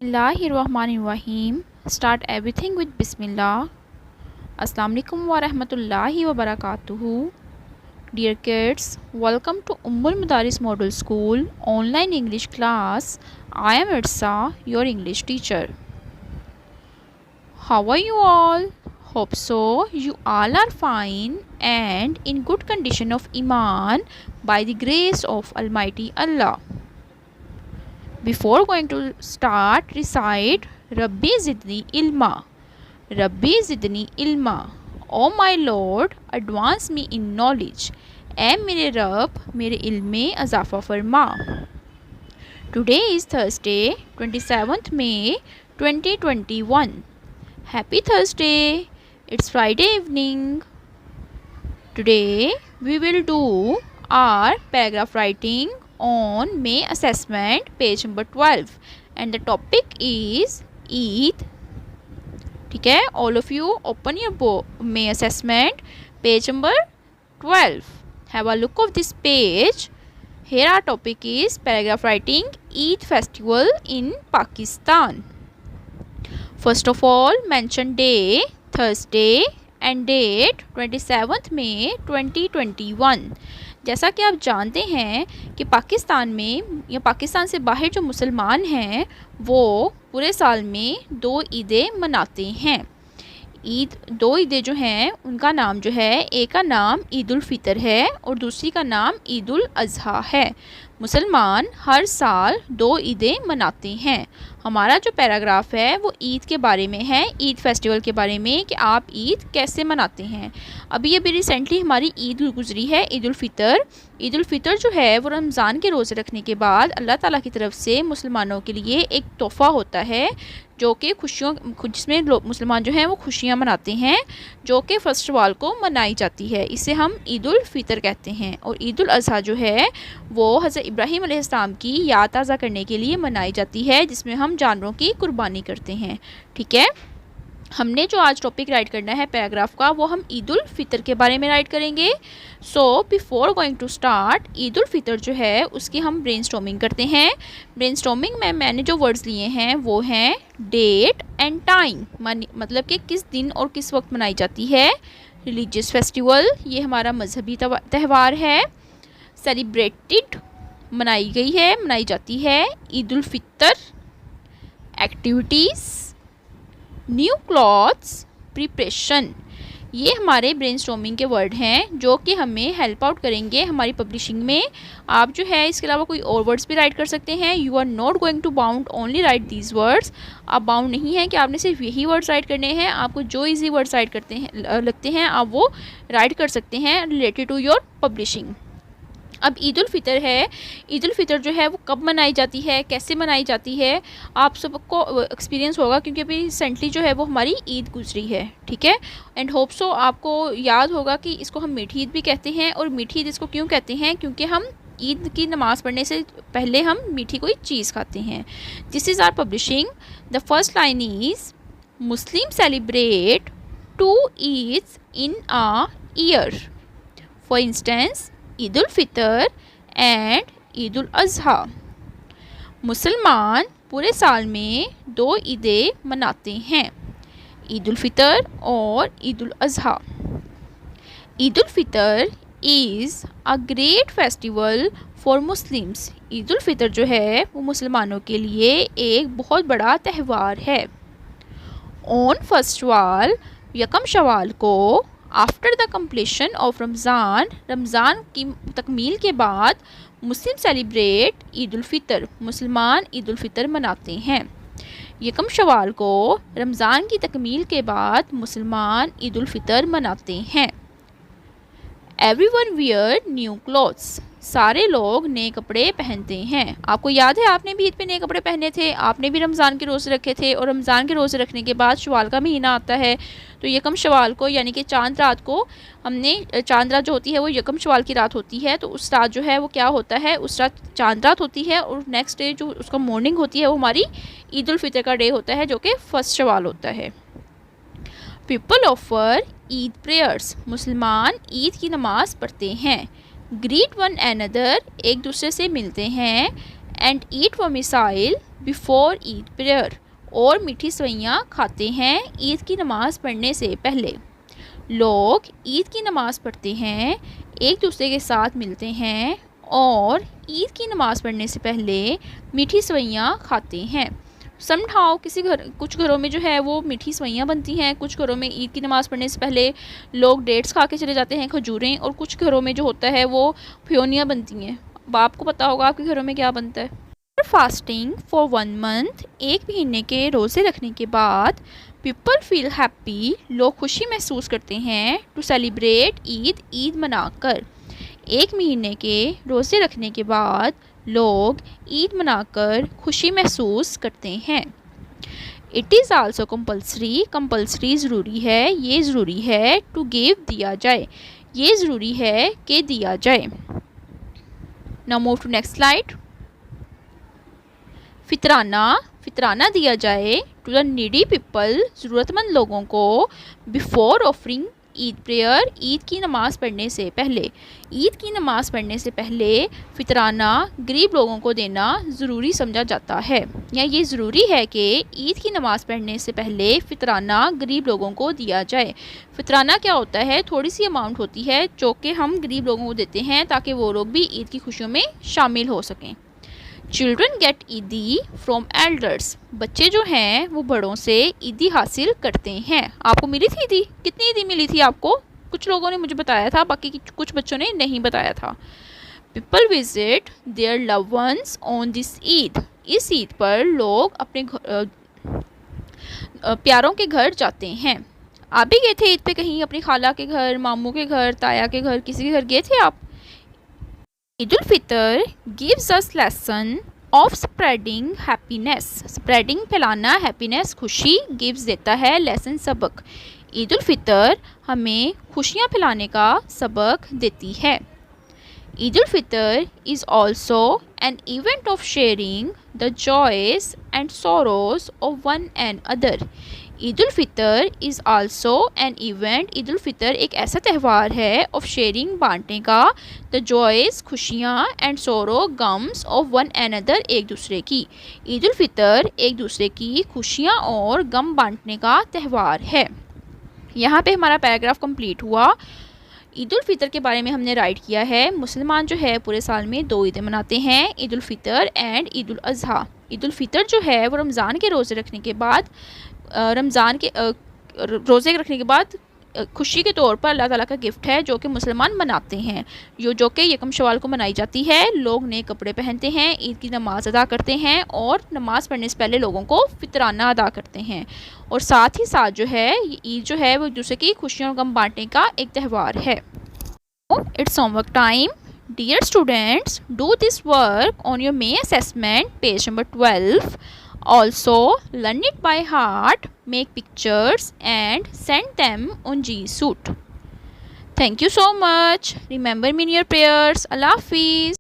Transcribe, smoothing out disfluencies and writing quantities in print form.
Bismillahirrahmanirrahim. Start everything with Bismillah. Assalamu alaikum wa rahmatullahi wa barakatuhu. Dear kids, welcome to Ummul Madaris Model School online English class. I am Irsa, your English teacher. How are you all? Hope so you all are fine and in good condition of Iman by the grace of Almighty Allah. Before going to start, recite Rabbi Zidni Ilma. Rabbi Zidni Ilma. O my Lord, advance me in knowledge. ऐ मेरे रब मेरे इल्म में अज़ाफ़ा फरमा. Today is Thursday, 27th May 2021. Happy Thursday. It's Friday evening. Today we will do our paragraph writing on May assessment, page number 12, and the topic is Eid. ठीक है, all of you open your May assessment, page number 12. Have a look of this page. Here our topic is paragraph writing Eid festival in Pakistan. First of all, mention day Thursday and date 27th May 2021. जैसा कि आप जानते हैं कि पाकिस्तान में या पाकिस्तान से बाहर जो मुसलमान हैं वो पूरे साल में 2 ईदें मनाते हैं. दो ईदें जो हैं उनका नाम जो है, एक का नाम ईद उल फितर है और दूसरी का नाम ईद उल अज़हा है. मुसलमान हर साल 2 ईदें मनाते हैं. हमारा जो पैराग्राफ है वो ईद के बारे में है, ईद फेस्टिवल के बारे में कि आप ईद कैसे मनाते हैं. अभी रिसेंटली हमारी ईद गुजरी है, ईद उल फितर. ईद उल फितर जो है वो रमज़ान के रोज़े रखने के बाद अल्लाह ताला की तरफ से मुसलमानों के लिए एक तोहफ़ा होता है जो कि जिसमें मुसलमान जो हैं वो खुशियाँ मनाते हैं, जो कि फर्स्ट शवाल को मनाई जाती है. इसे हम ईद उल फितर कहते हैं. और ईद उल अज़हा जो है वो हज़रत इब्राहीम अलैहिस्सलाम की याद ताज़ा करने के लिए मनाई जाती है, जिसमें हम जानवरों की कुर्बानी करते हैं. ठीक है, हमने जो आज टॉपिक राइट करना है पैराग्राफ का वो हम ईद उल फितर के बारे में राइट करेंगे. So before going to start, Eid ul Fitr जो है उसकी हम ब्रेनस्टॉर्मिंग करते हैं. ब्रेनस्टॉर्मिंग में मैंने जो वर्ड्स लिए हैं वो हैं डेट एंड टाइम, मतलब कि किस दिन और किस वक्त मनाई जाती है. रिलीजियस फेस्टिवल, ये हमारा मजहबी त्यौहार है. सेलिब्रेटेड, मनाई जाती है. Eid ul Fitr. Activities, new clothes, preparation, ये हमारे ब्रेनस्टॉर्मिंग के वर्ड हैं जो कि हमें हेल्प आउट करेंगे हमारी पब्लिशिंग में. आप जो है इसके अलावा कोई और वर्ड्स भी राइट कर सकते हैं. You are not going to bound only write these words. आप बाउंड नहीं है कि आपने सिर्फ यही वर्ड्स राइट करने हैं. आपको जो इजी वर्ड्स राइट करते हैं लगते हैं आप वो राइट कर सकते हैं रिलेटेड टू योर पब्लिशिंग. अब ईद उल फितर है. ईद उल फितर जो है वो कब मनाई जाती है, कैसे मनाई जाती है, आप सबको एक्सपीरियंस होगा क्योंकि अभी रिसेंटली जो है वो हमारी ईद गुजरी है. ठीक है, एंड होप सो आपको याद होगा कि इसको हम मीठी ईद भी कहते हैं. और मीठी ईद इसको क्यों कहते हैं, क्योंकि हम ईद की नमाज़ पढ़ने से पहले हम मीठी कोई चीज़ खाते हैं. This is our publishing. The first line is Muslim celebrate 2 Eids in a year. For instance Eid ul Fitr and Eid ul Azha. मुसलमान पूरे साल में 2 ईदें मनाते हैं, ईद उल फितर और Eid ul Azha. Eid ul Fitr is a great festival for Muslims. Eid ul Fitr जो है वो मुसलमानों के लिए एक बहुत बड़ा त्यौहार है. ऑन फर्स्ट शवाल, यकम शवाल को, after the completion of Ramzan की तकमील के बाद, मुस्लिम सेलिब्रेट ईद उल फितर, मुसलमान ईद उल फितर मनाते हैं. यकम शवाल को रमज़ान की तकमील के बाद मुसलमान ईद उल फितर मनाते हैं. एवरीवन वियर न्यू क्लॉथ्स, सारे लोग नए कपड़े पहनते हैं. आपको याद है आपने भी ईद पे नए कपड़े पहने थे, आपने भी रमज़ान के रोज़े रखे थे. और रमज़ान के रोज़े रखने के बाद शवाल का महीना आता है, तो यकम शवाल को यानी कि चांद रात को हमने, चांद रात जो होती है वो यकम शवाल की रात होती है, तो उस रात जो है वो क्या होता है, उस रात चांद रात होती है. और नेक्स्ट डे जो उसका मॉर्निंग होती है वो हमारी ईद उल फितर का डे होता है जो कि फर्स्ट शवाल होता है. पीपल ऑफर ईद प्रेयर्स, मुसलमान ईद की नमाज़ पढ़ते हैं. ग्रीट वन अनदर, एक दूसरे से मिलते हैं. And eat vermicelli before Eid prayer, और मीठी सवैयाँ खाते हैं ईद की नमाज़ पढ़ने से पहले। लोग ईद की नमाज़ पढ़ते हैं, एक दूसरे के साथ मिलते हैं और ईद की नमाज़ पढ़ने से पहले मीठी सवैयाँ खाते हैं। समहाउ कुछ घरों में जो है वो मीठी सवैयाँ बनती हैं, कुछ घरों में ईद की नमाज़ पढ़ने से पहले लोग डेट्स खा के चले जाते हैं, खजूरें, और कुछ घरों में जो होता है वो फ्योनियाँ बनती हैं। अब आपको पता होगा आपके घरों में क्या बनता है। फास्टिंग फॉर 1 मंथ, एक महीने के रोज़े रखने के बाद पीपल फील हैप्पी, लोग खुशी महसूस करते हैं, टू सेलिब्रेट ईद, ईद मनाकर। एक महीने के रोज़े रखने के बाद लोग ईद मनाकर खुशी महसूस करते हैं। It is also compulsory, compulsory ज़रूरी है, ये ज़रूरी है, टू गिव, दिया जाए, ये ज़रूरी है कि दिया जाए। Now move to next slide. फितराना, फितराना दिया जाए टू द नीडी पीपल, ज़रूरतमंद लोगों को, before offering Eid prayer, Eid की नमाज़ पढ़ने से पहले। ईद की नमाज़ पढ़ने से पहले फितराना गरीब लोगों को देना ज़रूरी समझा जाता है, या ये ज़रूरी है कि ईद की नमाज़ पढ़ने से पहले फितराना गरीब लोगों को दिया जाए। फितराना क्या होता है, थोड़ी सी अमाउंट होती है जो कि हम गरीब लोगों को देते हैं ताकि वो लोग भी ईद की खुशियों में शामिल हो सकें। चिल्ड्रन गेट ईदी फ्रॉम एल्डर्स, बच्चे जो हैं वो बड़ों से ईदी हासिल करते हैं। आपको मिली थी ईदी? कितनी ईदी मिली थी आपको? कुछ लोगों ने मुझे बताया था, बाकी कुछ बच्चों ने नहीं बताया था। People visit their love once on this Eid, इस ईद पर लोग अपने प्यारों के घर जाते हैं। आप भी गए थे ईद पे कहीं? अपनी खाला के घर, मामू के घर, ताया के घर, किसी के घर गए थे आप? Eid ul Fitr gives us lesson of spreading happiness, spreading फैलाना, हैप्पीनेस खुशी, गिव्स देता है, लेसन सबक। ईद उल फितर हमें खुशियाँ फैलाने का सबक देती है। Eid ul Fitr is also an event of sharing the joys and sorrows of one and other. Eid ul Fitr is also an event, Eid ul Fitr एक ऐसा त्यौहार है, ऑफ शेयरिंग बांटने का, द जॉयज़ खुशियाँ, एंड सोरो गम्स, ऑफ वन एंड अदर एक दूसरे की। ईद उल फितर एक दूसरे की खुशियाँ और गम बांटने का त्यौहार है। यहाँ पे हमारा पैराग्राफ कंप्लीट हुआ। ईद उल फितर के बारे में हमने राइट किया है। मुसलमान जो है पूरे साल में 2 ईदें मनाते हैं, ईद उल फितर एंड ईद उल अज़हा। ईद उल फितर जो है वो रमज़ान के रोज़े रखने के बाद रोज़े रखने के बाद खुशी के तौर पर अल्लाह ताला का गिफ्ट है जो कि मुसलमान मनाते हैं, जो कि यकम शवाल को मनाई जाती है। लोग नए कपड़े पहनते हैं, ईद की नमाज़ अदा करते हैं और नमाज़ पढ़ने से पहले लोगों को फितराना अदा करते हैं। और साथ ही साथ जो है ईद जो है वो एक दूसरे की खुशियों और गम बांटने का एक त्यौहार है। It's homework time. Dear students, do this work on your May assessment, page number 12. Also, learn it by heart, make pictures and send them on G Suite. Thank you so much. Remember me in your prayers. Allah Hafiz.